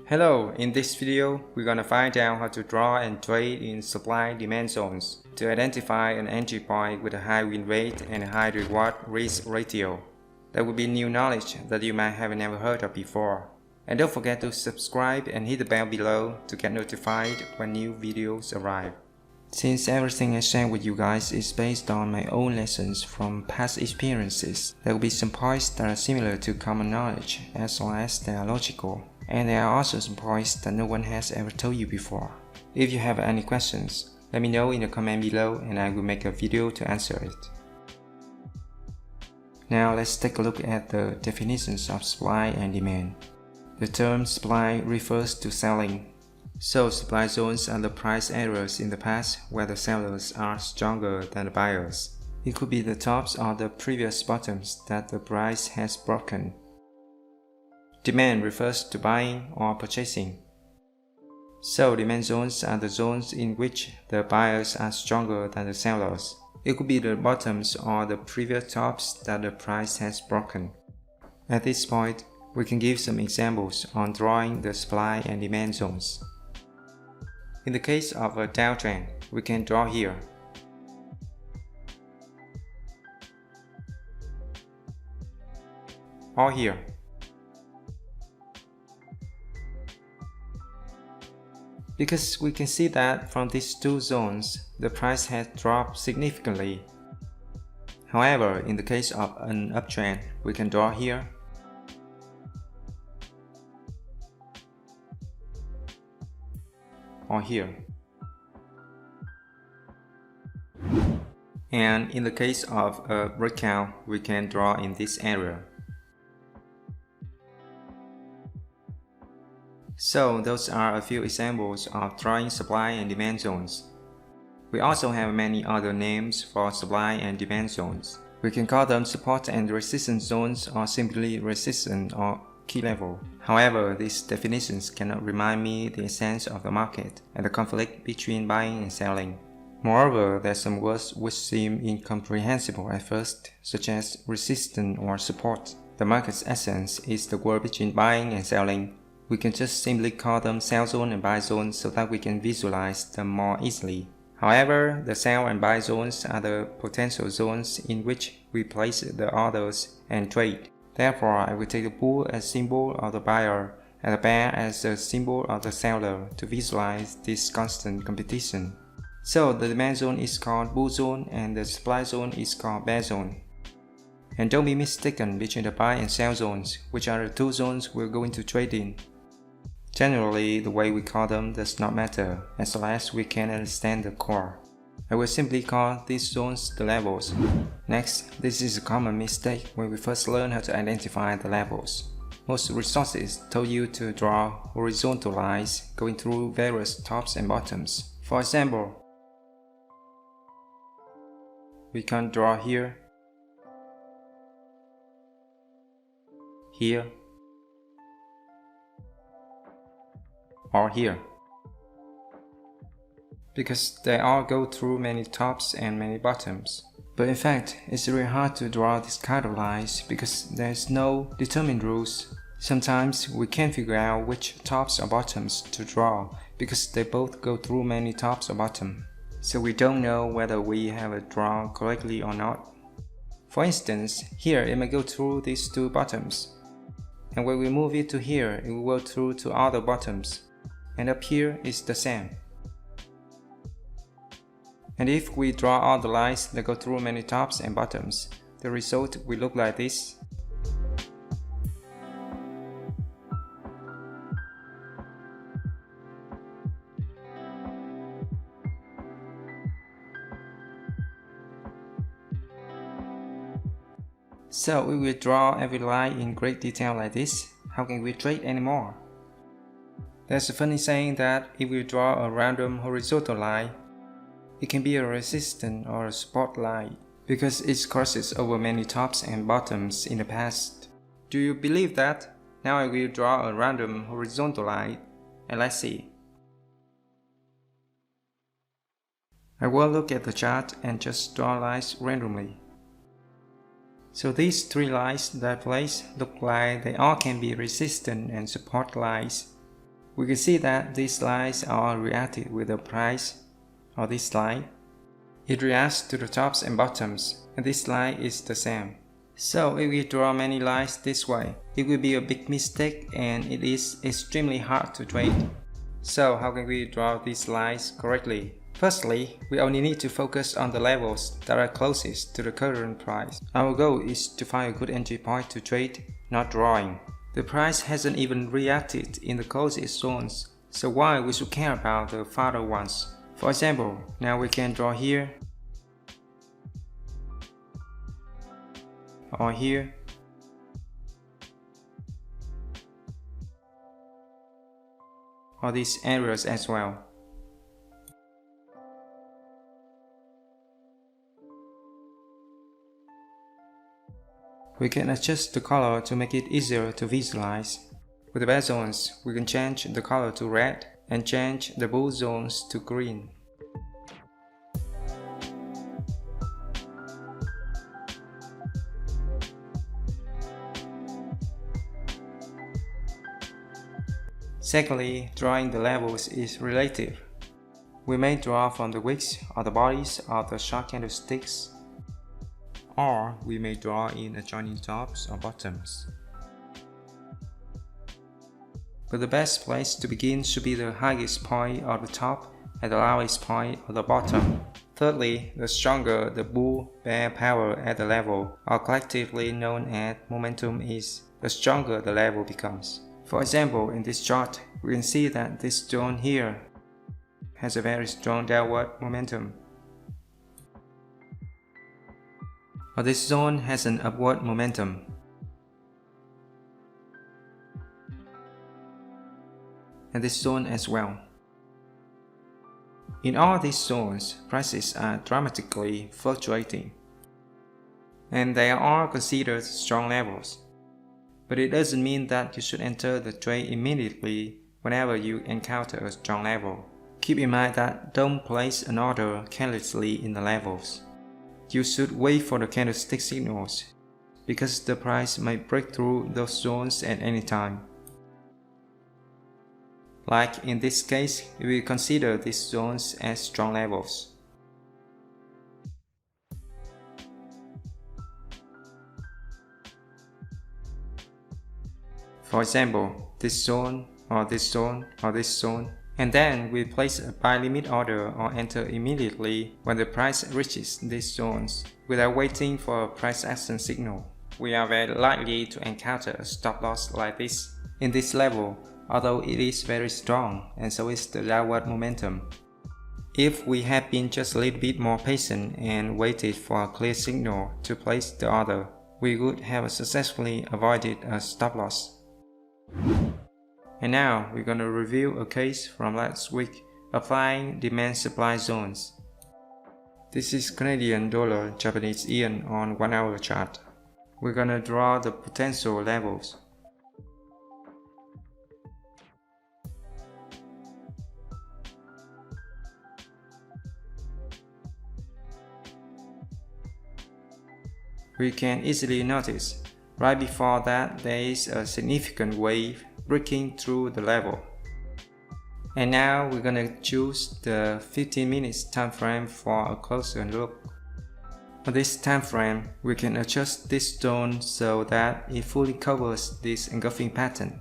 Hello, in this video, we're gonna find out how to draw and trade in supply-demand zones to identify an entry point with a high win rate and a high reward-risk ratio. That will be new knowledge that you might have never heard of before. And don't forget to subscribe and hit the bell below to get notified when new videos arrive. Since everything I share with you guys is based on my own lessons from past experiences, there will be some points that are similar to common knowledge as long as they are logical. And there are also some points that no one has ever told you before. If you have any questions, let me know in the comment below and I will make a video to answer it. Now let's take a look at the definitions of supply and demand. The term supply refers to selling. So supply zones are the price areas in the past where the sellers are stronger than the buyers. It could be the tops or the previous bottoms that the price has broken. Demand refers to buying or purchasing. So demand zones are the zones in which the buyers are stronger than the sellers. It could be the bottoms or the previous tops that the price has broken. At this point, we can give some examples on drawing the supply and demand zones. In the case of a downtrend, we can draw here. Or here. Because we can see that from these two zones, the price has dropped significantly. However, in the case of an uptrend, we can draw here, or here. And in the case of a breakout, we can draw in this area. So those are a few examples of drawing supply and demand zones. We also have many other names for supply and demand zones. We can call them support and resistance zones or simply resistance or key level. However, these definitions cannot remind me the essence of the market and the conflict between buying and selling. Moreover, there are some words which seem incomprehensible at first, such as resistance or support. The market's essence is the word between buying and selling. We can just simply call them sell zone and buy zone so that we can visualize them more easily. However, the sell and buy zones are the potential zones in which we place the orders and trade. Therefore, I will take the bull as symbol of the buyer and the bear as a symbol of the seller to visualize this constant competition. So the demand zone is called bull zone and the supply zone is called bear zone. And don't be mistaken between the buy and sell zones, which are the two zones we're going to trade in. Generally, the way we call them does not matter, as long as we can understand the core. I will simply call these zones the levels. Next, this is a common mistake when we first learn how to identify the levels. Most resources told you to draw horizontal lines going through various tops and bottoms. For example, we can draw here, here, or here, because they all go through many tops and many bottoms. But in fact, it's really hard to draw this kind of lines because there's no determined rules. Sometimes we can't figure out which tops or bottoms to draw because they both go through many tops or bottoms. So we don't know whether we have it drawn correctly or not. For instance, here it may go through these two bottoms. And when we move it to here, it will go through to other bottoms. And up here is the same. And if we draw all the lines that go through many tops and bottoms, the result will look like this. So we will draw every line in great detail like this. How can we trade anymore? There's a funny saying that if we draw a random horizontal line, it can be a resistance or a support line because it crosses over many tops and bottoms in the past. Do you believe that? Now I will draw a random horizontal line and let's see. I will look at the chart and just draw lines randomly. So these three lines that I placed look like they all can be resistance and support lines. We can see that these lines are reacted with the price of this line. It reacts to the tops and bottoms, and this line is the same. So if we draw many lines this way, it will be a big mistake and it is extremely hard to trade. So how can we draw these lines correctly? Firstly, we only need to focus on the levels that are closest to the current price. Our goal is to find a good entry point to trade, not drawing. The price hasn't even reacted in the closest zones, so why we should care about the farther ones? For example, now we can draw here, or here, or these areas as well. We can adjust the color to make it easier to visualize. With the bad zones, we can change the color to red and change the bull zones to green. Secondly, drawing the levels is relative. We may draw from the wicks or the bodies of the short candlesticks, or we may draw in adjoining tops or bottoms. But the best place to begin should be the highest point of the top and the lowest point of the bottom. Thirdly, the stronger the bull-bear power at the level, or collectively known as momentum, is, the stronger the level becomes. For example, in this chart, we can see that this zone here has a very strong downward momentum, or this zone has an upward momentum. And this zone as well. In all these zones, prices are dramatically fluctuating, and they are all considered strong levels. But it doesn't mean that you should enter the trade immediately whenever you encounter a strong level. Keep in mind that don't place an order carelessly in the levels. You should wait for the candlestick signals, because the price may break through those zones at any time. Like in this case, we consider these zones as strong levels. For example, this zone, or this zone, or this zone. And then we place a buy limit order or enter immediately when the price reaches these zones, without waiting for a price action signal. We are very likely to encounter a stop loss like this in this level, although it is very strong, and so is the downward momentum. If we had been just a little bit more patient and waited for a clear signal to place the order, we would have successfully avoided a stop loss. And now we're going to review a case from last week applying demand-supply zones. This is Canadian dollar Japanese yen on 1 hour chart. We're going to draw the potential levels. We can easily notice right before that there is a significant wave breaking through the level. And now we're gonna choose the 15 minutes time frame for a closer look. On this time frame, we can adjust this zone so that it fully covers this engulfing pattern.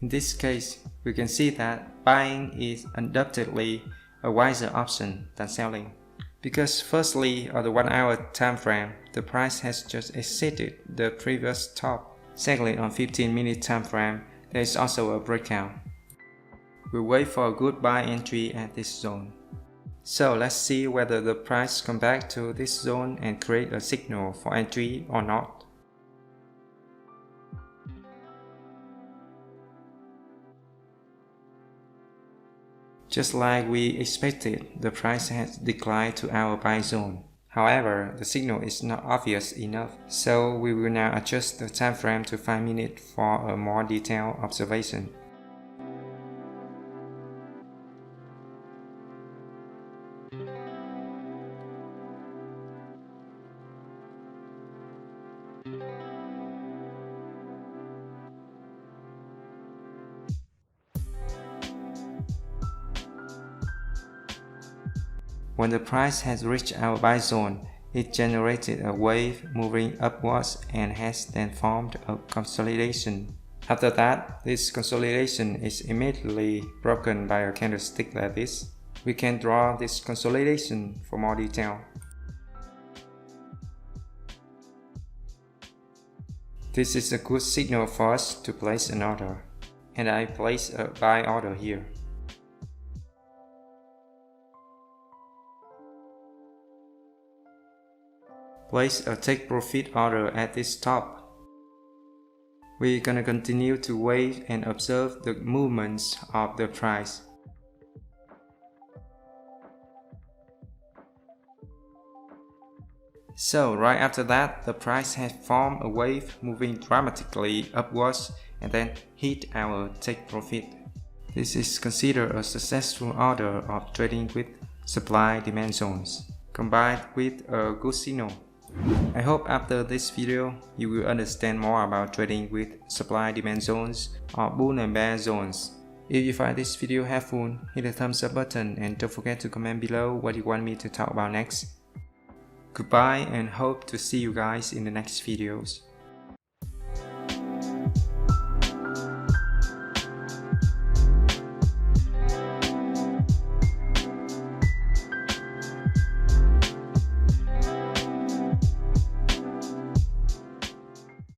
In this case, we can see that buying is undoubtedly a wiser option than selling. Because firstly, on the 1 hour time frame, the price has just exceeded the previous top. Secondly, on 15-minute time frame, there is also a breakout. We'll wait for a good buy entry at this zone. So let's see whether the price comes back to this zone and create a signal for entry or not. Just like we expected, the price has declined to our buy zone. However, the signal is not obvious enough, so we will now adjust the time frame to 5 minutes for a more detailed observation. When the price has reached our buy zone, it generated a wave moving upwards and has then formed a consolidation. After that, this consolidation is immediately broken by a candlestick like this. We can draw this consolidation for more detail. This is a good signal for us to place an order, and I place a buy order here. Place a take profit order at this top. We're gonna continue to wait and observe the movements of the price. So right after that, the price has formed a wave moving dramatically upwards and then hit our take profit. This is considered a successful order of trading with supply-demand zones, combined with a good signal. I hope after this video, you will understand more about trading with supply-demand zones or bull and bear zones. If you find this video helpful, hit the thumbs up button and don't forget to comment below what you want me to talk about next. Goodbye and hope to see you guys in the next videos.